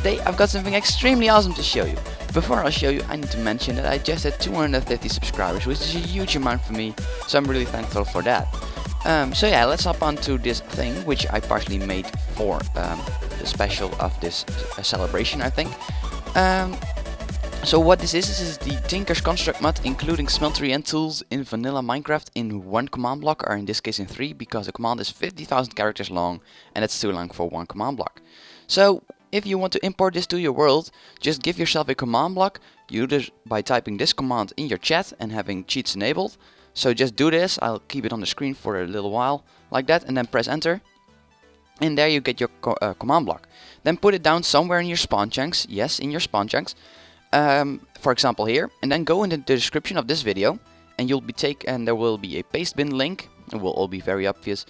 today I've got something extremely awesome to show you. Before I show you, I need to mention that I just had 250 subscribers, which is a huge amount for me, so I'm really thankful for that. So yeah, let's hop on to this thing, which I partially made for the special of this celebration, I think. So what this is the Tinker's Construct mod, including Smeltery and tools in vanilla Minecraft in one command block, or in this case in 3, because the command is 50,000 characters long, and it's too long for one command block. So if you want to import this to your world, just give yourself a command block, either by typing this command in your chat and having cheats enabled. So just do this, I'll keep it on the screen for a little while, like that, and then press enter. And there you get your command block. Then put it down somewhere in your spawn chunks, yes, in your spawn chunks. For example here, and then go into the description of this video, and there will be a Pastebin link. It will all be very obvious.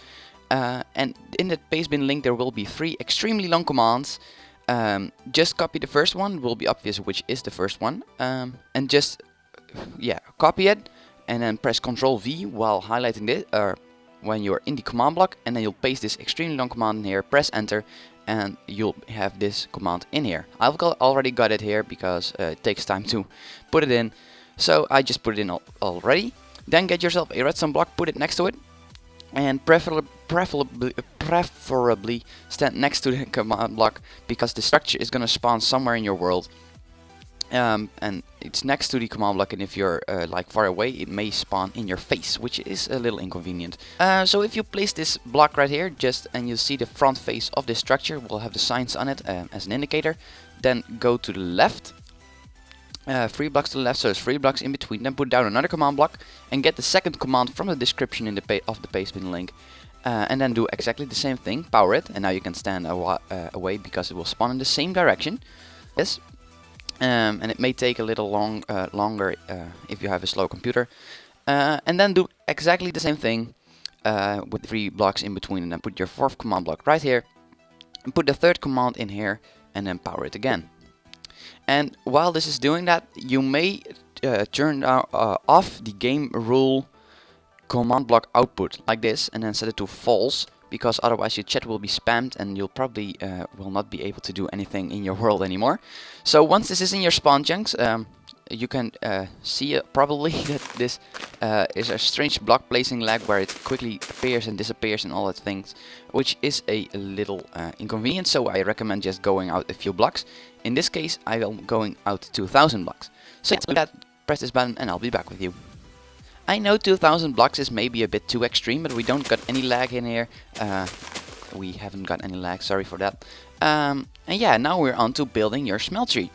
And in the Pastebin link there will be 3 extremely long commands. Just copy the first one, it will be obvious which is the first one. And just, yeah, copy it, and then press Ctrl V while highlighting this, when you're in the command block, and then you'll paste this extremely long command in here, press enter, and you'll have this command in here. I've already got it here because it takes time to put it in, so I just put it in already. Then get yourself a redstone block, put it next to it, and preferably stand next to the command block, because the structure is gonna spawn somewhere in your world. And it's next to the command block, and if you're like far away, it may spawn in your face, which is a little inconvenient. So if you place this block right here, and you see the front face of this structure, will have the signs on it as an indicator. Then go to the left, 3 blocks to the left, so there's 3 blocks in between. Then put down another command block and get the second command from the description in of the Pastebin link. And then do exactly the same thing, power it, and now you can stand away because it will spawn in the same direction. Yes. And it may take a little longer if you have a slow computer. And then do exactly the same thing with 3 blocks in between, and then put your 4th command block right here, and put the 3rd command in here, and then power it again. And while this is doing that, you may turn off the game rule command block output like this, and then set it to false, because otherwise your chat will be spammed and you'll probably will not be able to do anything in your world anymore. So once this is in your spawn chunks, you can see probably that this is a strange block placing lag, where it quickly appears and disappears and all that things, which is a little inconvenient, so I recommend just going out a few blocks. In this case I am going out 2000 blocks. So with that, press this button and I'll be back with you. I know 2000 blocks is maybe a bit too extreme, but we don't got any lag in here. We haven't got any lag, sorry for that. And yeah, now we're on to building your smeltery.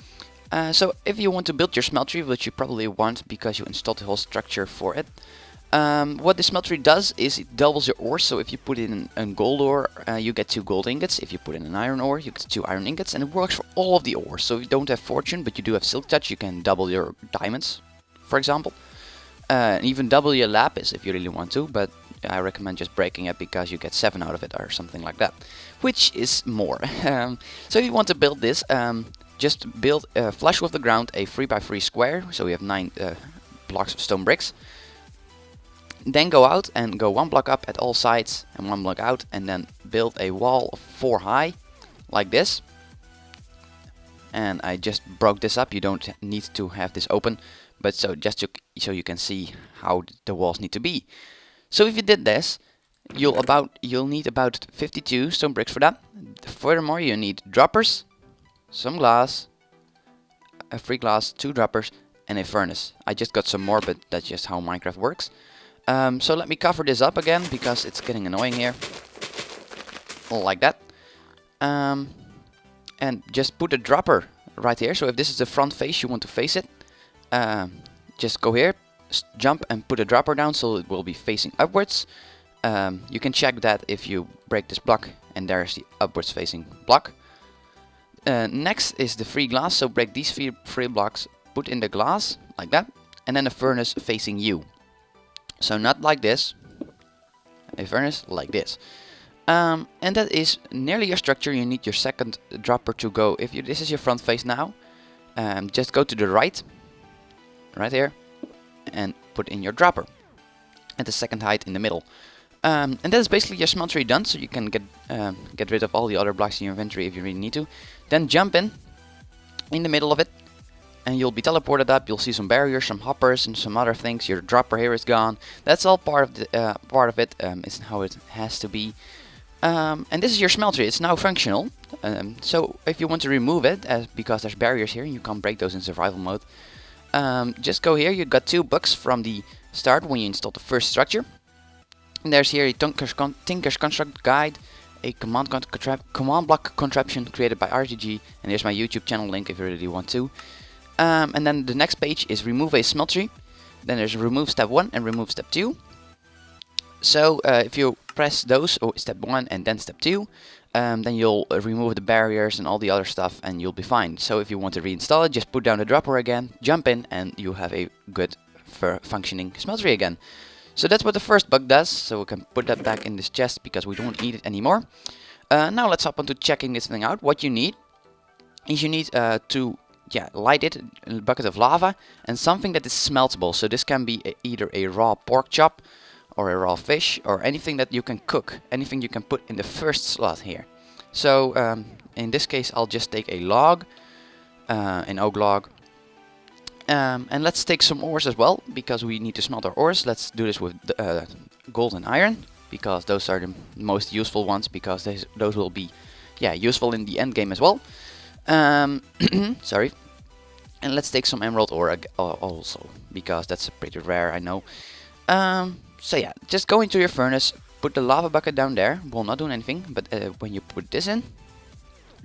So if you want to build your smeltery, which you probably want because you installed the whole structure for it, what the smeltery does is it doubles your ore. So if you put in a gold ore, you get 2 gold ingots. If you put in an iron ore, you get 2 iron ingots, and it works for all of the ores. So if you don't have fortune, but you do have silk touch, you can double your diamonds, for example. And even double your lapis if you really want to, but I recommend just breaking it because you get 7 out of it or something like that, which is more. So if you want to build this, just build flush with the ground a 3x3 square, so we have 9 blocks of stone bricks. Then go out and go 1 block up at all sides and 1 block out, and then build a wall of 4 high, like this. And I just broke this up, you don't need to have this open, but so you can see how the walls need to be. So if you did this, you'll need about 52 stone bricks for that. Furthermore, you need droppers, some glass, a free glass, 2 droppers, and a furnace. I just got some more, but that's just how Minecraft works. So let me cover this up again because it's getting annoying here. Like that. And just put a dropper right here. So if this is the front face, you want to face it. Just go here, jump and put a dropper down so it will be facing upwards. You can check that if you break this block, and there's the upwards facing block. Next is the free glass, so break these 3 blocks, put in the glass like that, and then a furnace facing you. So not like this, a furnace like this. And that is nearly your structure. You need your second dropper to go. If this is your front face now, just go to the right here, and put in your dropper at the second height in the middle. And that is basically your smeltery done, so you can get rid of all the other blocks in your inventory if you really need to. Then jump in, in the middle of it, and you'll be teleported up. You'll see some barriers, some hoppers, and some other things. Your dropper here is gone. That's all part of the it's how it has to be. And this is your smeltery. It's now functional. So if you want to remove it, because there's barriers here, you can't break those in survival mode. Just go here. You got 2 books from the start when you installed the first structure. And there's here a Tinker's Construct Guide, a command block contraption created by RGG, and here's my YouTube channel link if you really want to. And then the next page is remove a smeltery. Then there's remove step 1 and remove step 2. So if you press those, step 1 and then step 2, then you'll remove the barriers and all the other stuff and you'll be fine. So if you want to reinstall it, just put down the dropper again, jump in, and you have a good functioning smeltery again. So that's what the first bug does, so we can put that back in this chest because we don't need it anymore. Now let's hop on to checking this thing out. What you need is you need to light it in a bucket of lava and something that is smeltable. So this can be either a raw pork chop or a raw fish or anything that you can cook, anything you can put in the first slot here. So in this case I'll just take a log, an oak log. And let's take some ores as well, because we need to smelt our ores. Let's do this with gold and iron, because those are the most useful ones, because those will be useful in the end game as well. Sorry. And let's take some emerald ore also, because that's pretty rare, I know. So yeah, just go into your furnace, put the lava bucket down there. Will not do anything, but when you put this in,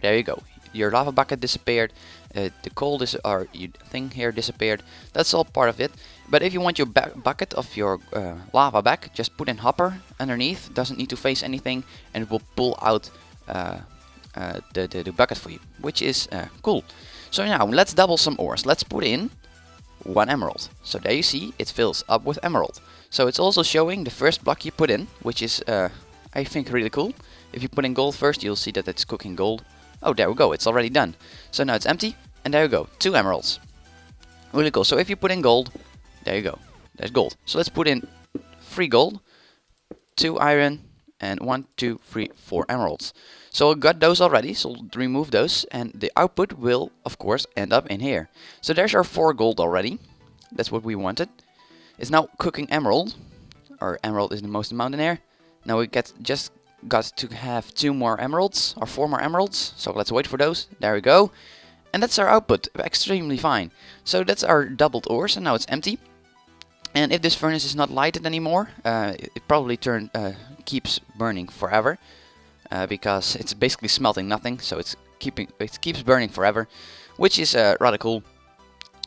there you go. Your lava bucket disappeared, the coal thing here disappeared. That's all part of it. But if you want your bucket of your lava back, just put in hopper underneath. Doesn't need to face anything, and it will pull out the bucket for you, which is cool. So now let's double some ores. Let's put in 1 emerald. So there you see it fills up with emerald. So it's also showing the first block you put in, which is I think really cool. If you put in gold first, you'll see that it's cooking gold. Oh, there we go, it's already done. So now it's empty, and there you go, 2 emeralds. Really cool. So if you put in gold, there you go, there's gold. So let's put in 3 gold, 2 iron, and 1, 2, 3, 4 emeralds. So I got those already, so remove those, and the output will, of course, end up in here. So there's our 4 gold already. That's what we wanted. It's now cooking emerald, or emerald is the most amount in there. Now we just got to have 2 more emeralds, or 4 more emeralds, so let's wait for those. There we go. And that's our output, extremely fine. So that's our doubled ores, and now it's empty. And if this furnace is not lighted anymore, it probably keeps burning forever, because it's basically smelting nothing, so it keeps burning forever, which is rather cool.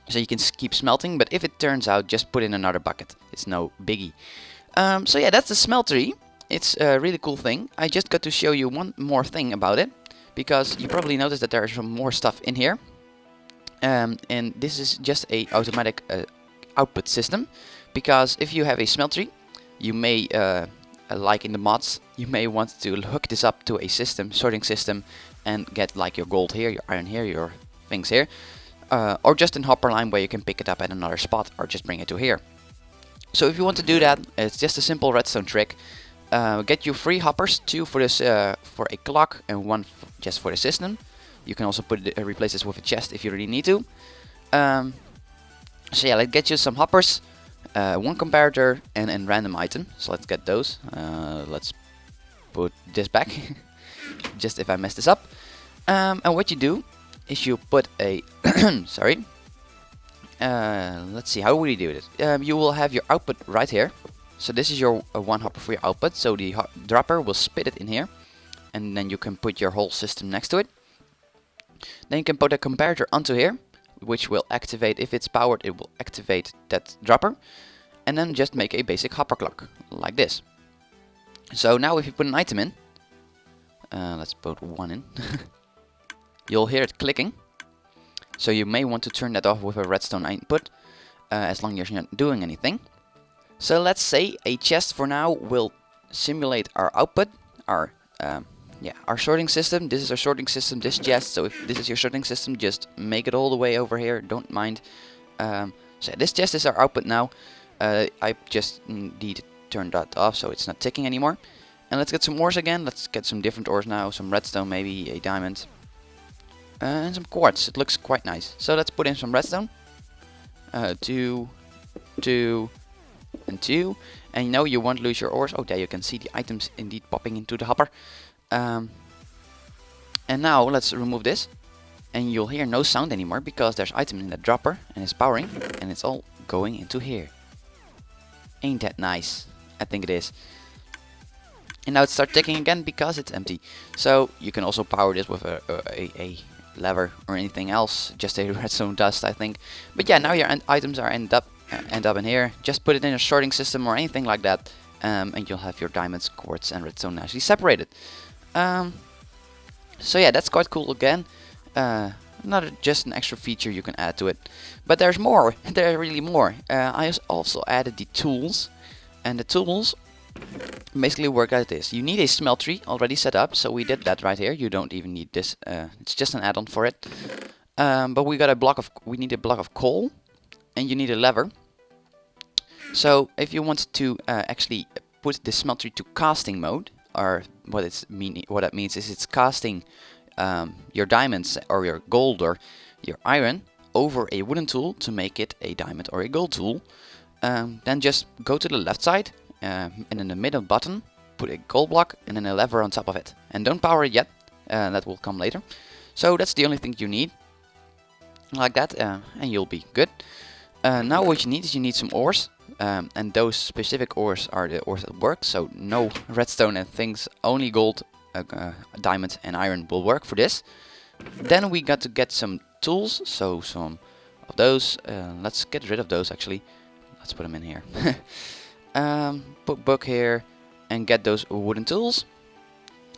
So you can keep smelting, but if it turns out, just put in another bucket. It's no biggie. So yeah, that's the smeltery. It's a really cool thing. I just got to show you one more thing about it, because you probably noticed that there is some more stuff in here. And this is just a automatic output system, because if you have a smeltery, you may, like in the mods, you may want to hook this up to a sorting system, and get like your gold here, your iron here, your things here, or just in hopper line where you can pick it up at another spot, or just bring it to here. So if you want to do that, it's just a simple redstone trick. Get you 3 hoppers, 2 for this for a clock and 1 just for the system. You can also replace this with a chest if you really need to. So yeah, let's get you some hoppers, 1 comparator, and a random item. So let's get those. Let's put this back, just if I mess this up. And what you do is you put a sorry. Let's see, how will you do it? You will have your output right here. So this is your 1 hopper for your output, so the dropper will spit it in here, and then you can put your whole system next to it. Then you can put a comparator onto here, which will activate, if it's powered, it will activate that dropper, and then just make a basic hopper clock, like this. So now if you put an item in, let's put 1 in, you'll hear it clicking. So you may want to turn that off with a redstone input, as long as you're not doing anything. So let's say a chest for now will simulate our output, our sorting system. This is our sorting system, this chest. So if this is your sorting system, just make it all the way over here, don't mind. So this chest is our output now. I just need to turn that off so it's not ticking anymore. And let's get some ores again. Let's get some different ores now, some redstone, maybe a diamond. and some quartz. It looks quite nice. So let's put in some redstone. 2, 2, and 2. And now you won't lose your ores. Oh, there you can see the items indeed popping into the hopper. And now let's remove this. And you'll hear no sound anymore because there's item in the dropper and it's powering. And it's all going into here. Ain't that nice? I think it is. And now it starts ticking again because it's empty. So you can also power this with a lever or anything else. Just a redstone dust, I think. But yeah, now your items are end up in here. Just put it in a sorting system or anything like that, and you'll have your diamonds, quartz, and redstone nicely separated. So yeah, that's quite cool again. Not just an extra feature you can add to it, but there's more. There's really more. I also added the tools, and the tools basically work like this. You need a smeltery already set up, so we did that right here. You don't even need this. It's just an add-on for it. But we need a block of coal, and you need a lever. So if you want to actually put the smeltery to casting mode, or what that means is it's casting your diamonds or your gold or your iron over a wooden tool to make it a diamond or a gold tool. Then just go to the left side. And in the middle button, put a gold block and then a lever on top of it. And don't power it yet, that will come later. So that's the only thing you need, like that, and you'll be good. Now what you need is you need some ores, and those specific ores are the ores that work, so no redstone and things, only gold, diamond and iron will work for this. Then we got to get some tools, so some of those, let's get rid of those actually, let's put them in here. Put book here and get those wooden tools.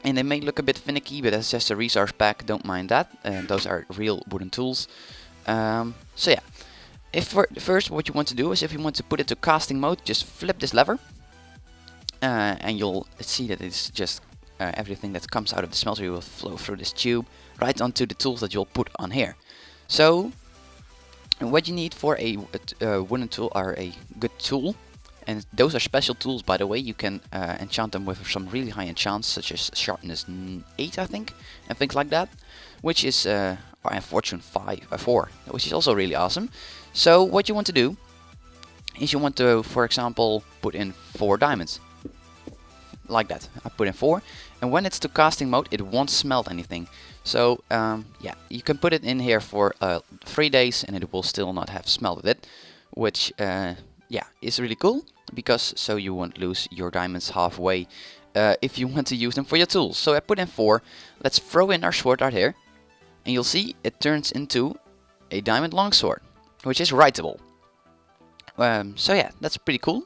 And they may look a bit finicky, but that's just a resource pack, don't mind that. Those are real wooden tools. So yeah, first what you want to do is if you want to put it to casting mode, just flip this lever. And you'll see that it's just everything that comes out of the smeltery will flow through this tube right onto the tools that you'll put on here. So what you need for a wooden tool are a good tool. And those are special tools, by the way. You can enchant them with some really high enchants, such as sharpness 8, I think, and things like that, which is and fortune 4, which is also really awesome. So what you want to do is you want to, for example, put in 4 diamonds, like that. I put in 4, and when it's to casting mode, it won't smelt anything. So yeah, you can put it in here for 3 days, and it will still not have smelted it, which yeah, is really cool. Because so you won't lose your diamonds halfway if you want to use them for your tools. So I put in 4. Let's throw in our sword right here. And you'll see it turns into a diamond longsword, which is writable. So yeah, that's pretty cool.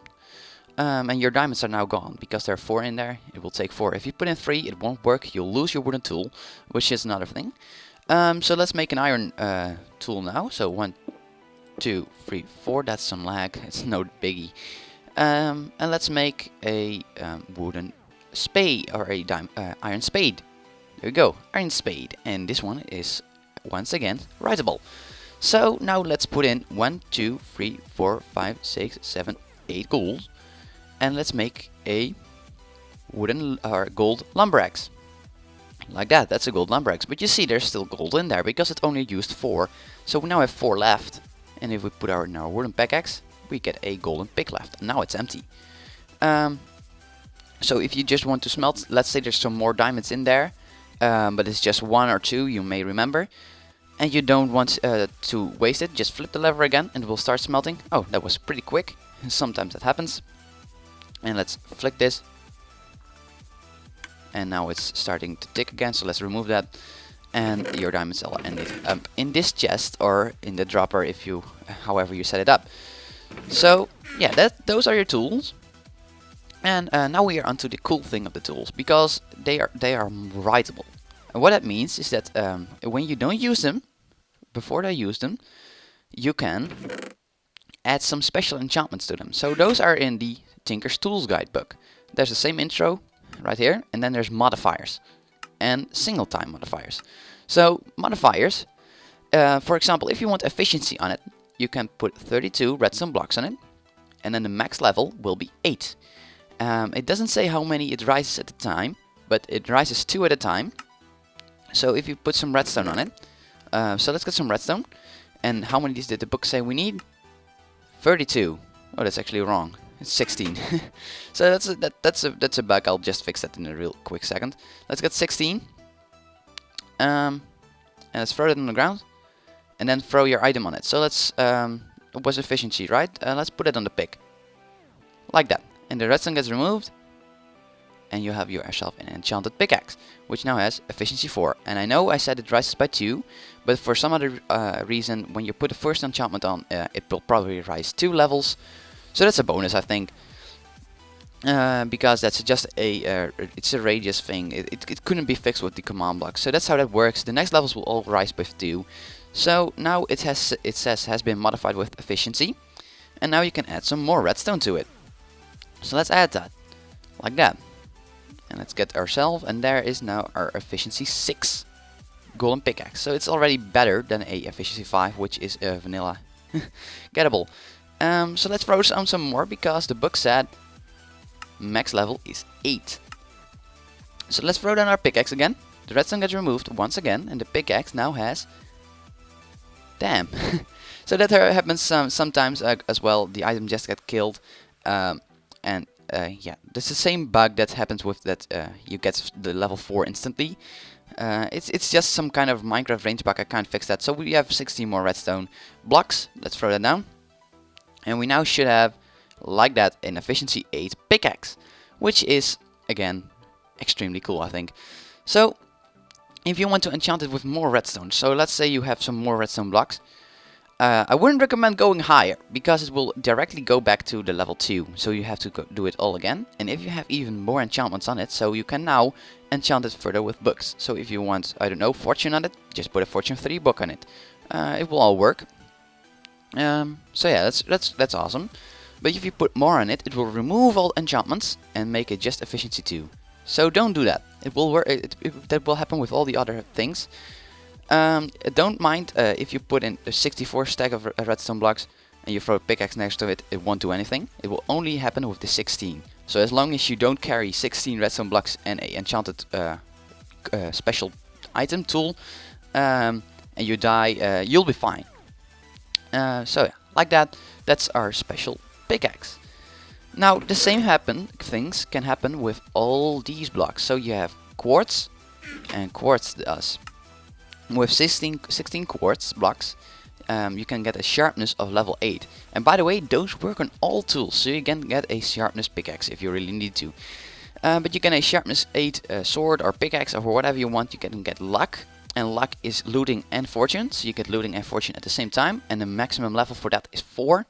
And your diamonds are now gone because there are 4 in there. It will take 4. If you put in 3, it won't work. You'll lose your wooden tool, which is another thing. So let's make an iron tool now. So 1, 2, 3, 4. That's some lag. It's no biggie. And let's make a wooden spade or a iron spade. There we go, iron spade. And this one is once again writable. So now let's put in 1, 2, 3, 4, 5, 6, 7, 8 gold. And let's make a wooden or gold lumber axe. Like that, that's a gold lumber axe. But you see there's still gold in there because it only used 4. So we now have 4 left. And if we put our wooden pickaxe, we get a golden pick left, and now it's empty. So if you just want to smelt, let's say there's some more diamonds in there, but it's just 1 or 2, you may remember, and you don't want to waste it, just flip the lever again and it will start smelting. Oh, that was pretty quick. Sometimes that happens. And let's flick this. And now it's starting to tick again, so let's remove that. And your diamonds will end up in this chest or in the dropper, if you, however you set it up. So yeah, those are your tools. And now we are onto the cool thing of the tools, because they are writable. And what that means is that when you don't use them, before they use them, you can add some special enchantments to them. So those are in the Tinker's Tools guidebook. There's the same intro right here, and then there's modifiers and single time modifiers. So modifiers, for example, if you want efficiency on it, you can put 32 redstone blocks on it, and then the max level will be 8. It doesn't say how many it rises at a time, but it rises 2 at a time. So if you put some redstone on it, So let's get some redstone. And how many of these did the book say we need? 32. Oh, that's actually wrong. It's 16. So that's a bug. I'll just fix that in a real quick second. Let's get 16. And let's throw it on the ground. And then throw your item on it. So let's it was efficiency, right? Let's put it on the pick. Like that. And the redstone gets removed. And you have yourself an enchanted pickaxe, which now has efficiency 4. And I know I said it rises by 2, but for some other reason, when you put the first enchantment on, it will probably rise 2 levels. So that's a bonus, I think, because that's just it's a radius thing. It couldn't be fixed with the command block. So that's how that works. The next levels will all rise by 2. So now it says has been modified with efficiency, and now you can add some more redstone to it. So let's add that, like that. And let's get ourselves, and there is now our efficiency 6 golden pickaxe. So it's already better than a efficiency 5, which is vanilla gettable. So let's throw some more, because the book said max level is 8. So let's throw down our pickaxe again. The redstone gets removed once again, and the pickaxe now has... Damn. So that happens sometimes as well. The item just get killed, and yeah, this is the same bug that happens with that you get the level 4 instantly. It's just some kind of Minecraft range bug. I can't fix that. So we have 16 more redstone blocks. Let's throw that down. And we now should have, like that, an efficiency 8 pickaxe, which is, again, extremely cool, I think. So, if you want to enchant it with more redstone, so let's say you have some more redstone blocks, I wouldn't recommend going higher, because it will directly go back to the level 2, so you have to do it all again. And if you have even more enchantments on it, so you can now enchant it further with books. So if you want, I don't know, fortune on it, just put a fortune 3 book on it. It will all work. So yeah, that's awesome. But if you put more on it, it will remove all enchantments and make it just efficiency 2. So don't do that. It will work. That will happen with all the other things. Don't mind if you put in a 64 stack of redstone blocks and you throw a pickaxe next to it, it won't do anything. It will only happen with the 16. So as long as you don't carry 16 redstone blocks and a enchanted special item tool, and you die, you'll be fine. So yeah, like that. That's our special pickaxe. Now the same things can happen with all these blocks. So you have quartz, and quartz does. With 16 quartz blocks, you can get a sharpness of level 8. And by the way, those work on all tools, so you can get a sharpness pickaxe if you really need to. But you can a sharpness 8 sword or pickaxe or whatever you want. You can get luck, and luck is looting and fortune, so you get looting and fortune at the same time. And the maximum level for that is 4.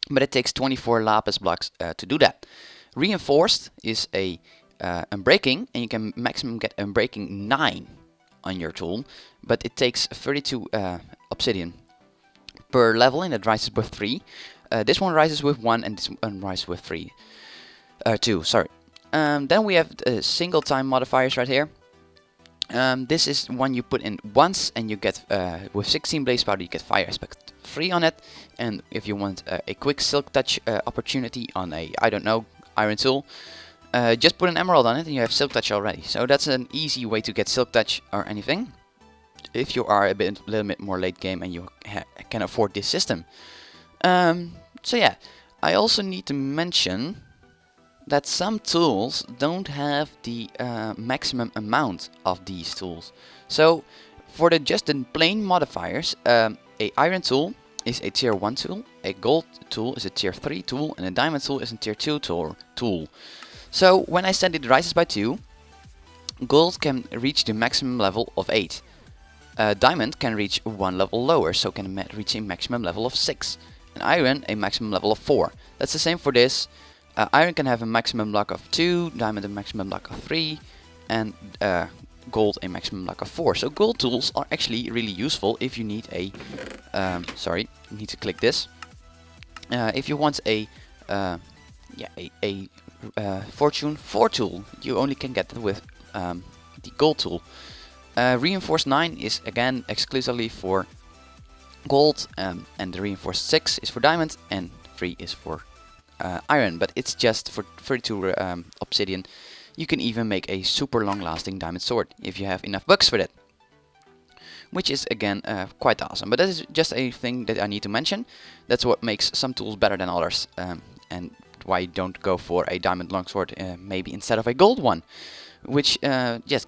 But it takes 24 lapis blocks to do that. Reinforced is a unbreaking, and you can maximum get unbreaking 9 on your tool, but it takes 32 obsidian per level, and it rises with 3. This one rises with 1, and this one rises with 2. Sorry. Then we have single time modifiers right here. This is one you put in once, and you get with 16 blaze powder you get fire aspect 3 on it. And if you want a quick silk touch opportunity on a, I don't know, iron tool, just put an emerald on it and you have silk touch already. So that's an easy way to get silk touch or anything, if you are a little bit more late game and you can afford this system. So yeah, I also need to mention that some tools don't have the maximum amount of these tools. So for just the plain modifiers, a iron tool is a tier 1 tool, a gold tool is a tier 3 tool, and a diamond tool is a tier 2 tool. So when I said it rises by 2, gold can reach the maximum level of 8. Diamond can reach 1 level lower, so can reach a maximum level of 6. And iron a maximum level of 4. That's the same for this. Iron can have a maximum block of 2, diamond a maximum block of 3, and gold a maximum block of 4. So gold tools are actually really useful if you need a... sorry, you need to click this. If you want a Fortune 4 tool, you only can get that with the gold tool. Reinforced 9 is again exclusively for gold, and the Reinforced 6 is for diamond, and 3 is for iron, but it's just for 32 obsidian. You can even make a super long lasting diamond sword if you have enough bucks for that. which is again quite awesome. But that is just a thing that I need to mention. That's what makes some tools better than others, and why you don't go for a diamond longsword maybe instead of a gold one, which yes,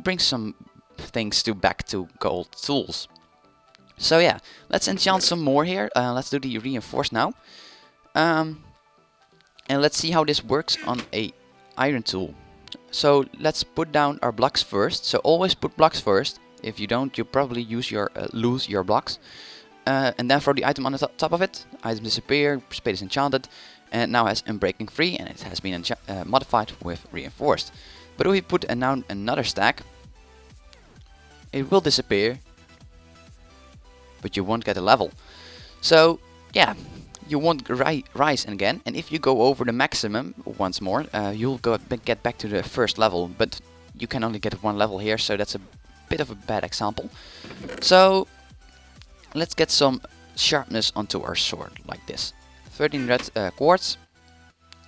brings some things back to gold tools. So yeah, let's enchant some more here. Let's do the reinforce now. And let's see how this works on a iron tool. So let's put down our blocks first. So always put blocks first. If you don't, you probably lose your blocks. And then throw the item on the top of it. Items disappear, spade is enchanted, and it now has unbreaking 3, and it has been modified with reinforced. But if we put down another stack, it will disappear, but you won't get a level. So yeah, you won't rise again, and if you go over the maximum once more, you'll get back to the first level, but you can only get one level here, so that's a bit of a bad example. So let's get some sharpness onto our sword, like this. 13 red quartz.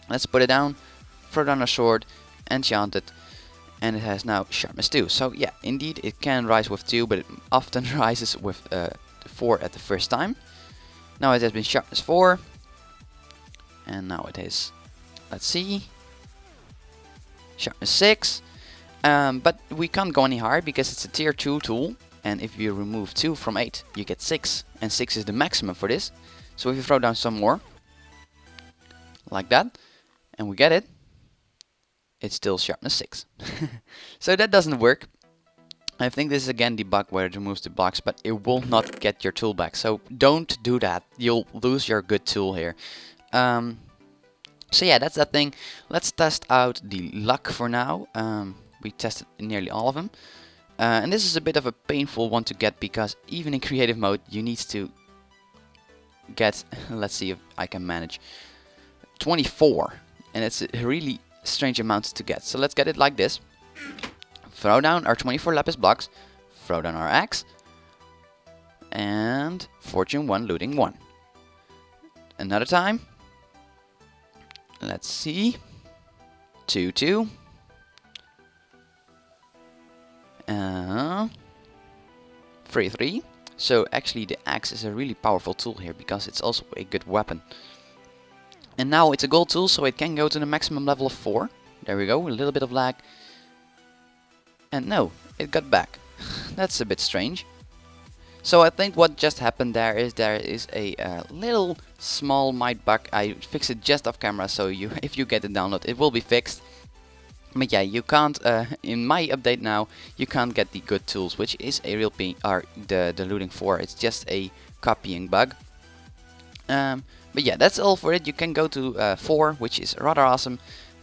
Let's put it down, throw down our sword, enchant it, and it has now sharpness 2. So yeah, indeed it can rise with 2, but it often rises with 4 at the first time. Now it has been sharpness 4, and now it is, let's see, sharpness 6. But we can't go any higher because it's a tier 2 tool, and if you remove 2 from 8, you get 6, and 6 is the maximum for this. So if you throw down some more, like that, and we get it, it's still sharpness 6. So that doesn't work. I think this is again the bug where it removes the blocks, but it will not get your tool back. So don't do that. You'll lose your good tool here. So yeah, that's that thing. Let's test out the luck for now. We tested nearly all of them. And this is a bit of a painful one to get, because even in creative mode you need to get, let's see if I can manage, 24. And it's a really strange amount to get. So let's get it like this. Throw down our 24 lapis blocks, throw down our axe, and fortune 1, looting 1. Another time. Let's see. 2, 2. 3, 3. So actually the axe is a really powerful tool here, because it's also a good weapon. And now it's a gold tool, so it can go to the maximum level of 4. There we go, a little bit of lag. And no, it got back. That's a bit strange. So I think what just happened there is a little small might bug. I fixed it just off camera, so if you get the download, it will be fixed. But yeah, you can't, in my update now, you can't get the good tools, which is a real pain, or the looting 4. It's just a copying bug. But yeah, that's all for it. You can go to 4, which is rather awesome.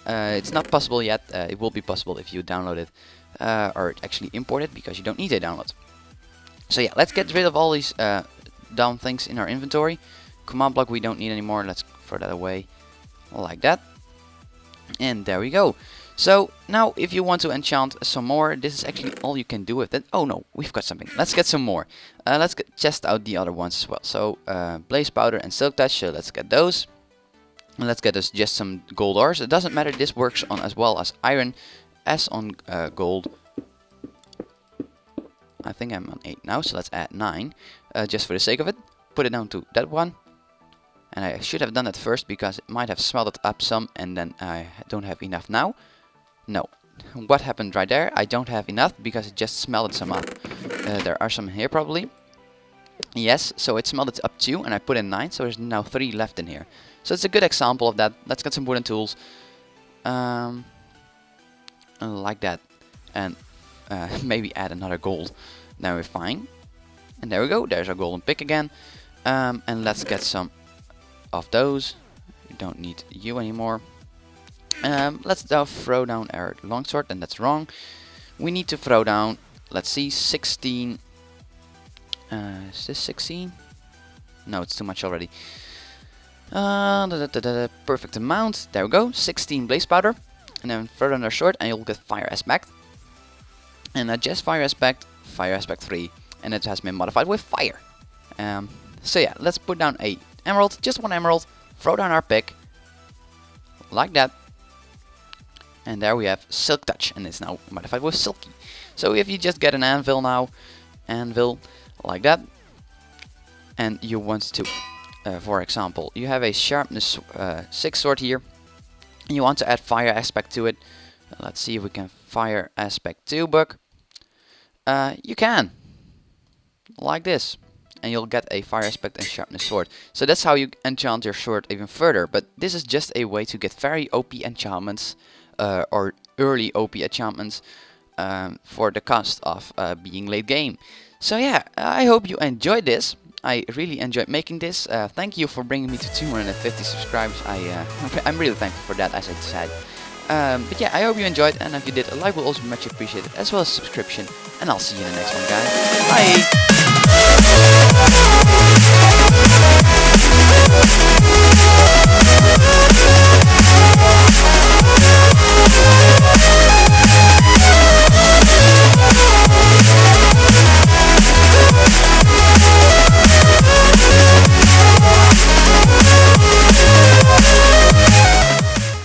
It's not possible yet. It will be possible if you download it. Or actually import it, because you don't need a download. So yeah, let's get rid of all these down things in our inventory. Command block we don't need anymore. Let's throw that away, like that. And there we go. So now if you want to enchant some more, this is actually all you can do with it. Oh no, we've got something. Let's get some more. Let's test out the other ones as well. So blaze powder and silk touch, so let's get those. And let's get us just some gold ores. It doesn't matter, this works on as well as iron as on gold. I think I'm on 8 now, so let's add 9 just for the sake of it. Put it down to that one, and I should have done it first because it might have smelted up some, and then I don't have enough now. No, what happened right there? I don't have enough because it just smelted some up. There are some here probably. Yes, so it smelted up 2 and I put in 9, so there's now 3 left in here. So it's a good example of that. Let's get some wooden tools. Like that, and maybe add another gold. Now we're fine, and there we go, there's our golden pick again. And let's get some of those. We don't need you anymore. Let's now throw down our longsword, and that's wrong. We need to throw down, let's see, 16. Is this 16? No, it's too much already. Perfect amount, there we go, 16 blaze powder. And then throw down our sword, and you'll get fire aspect. And just fire aspect 3, and it has been modified with fire. So yeah, let's put down a emerald, just 1 emerald, throw down our pick, like that. And there we have silk touch, and it's now modified with silky. So if you just get an anvil now, anvil, like that. And you want to, for example, you have a sharpness 6 sword here, and you want to add fire aspect to it. Let's see if we can fire aspect 2 book. You can, like this, and you'll get a fire aspect and sharpness sword. So that's how you enchant your sword even further. But this is just a way to get very OP enchantments, or early OP enchantments, for the cost of being late game. So yeah, I hope you enjoyed this. I really enjoyed making this. Thank you for bringing me to 250 subscribers. I'm really thankful for that, as I said. But yeah, I hope you enjoyed, and if you did, a like will also be much appreciated, as well as a subscription. And I'll see you in the next one, guys. Bye!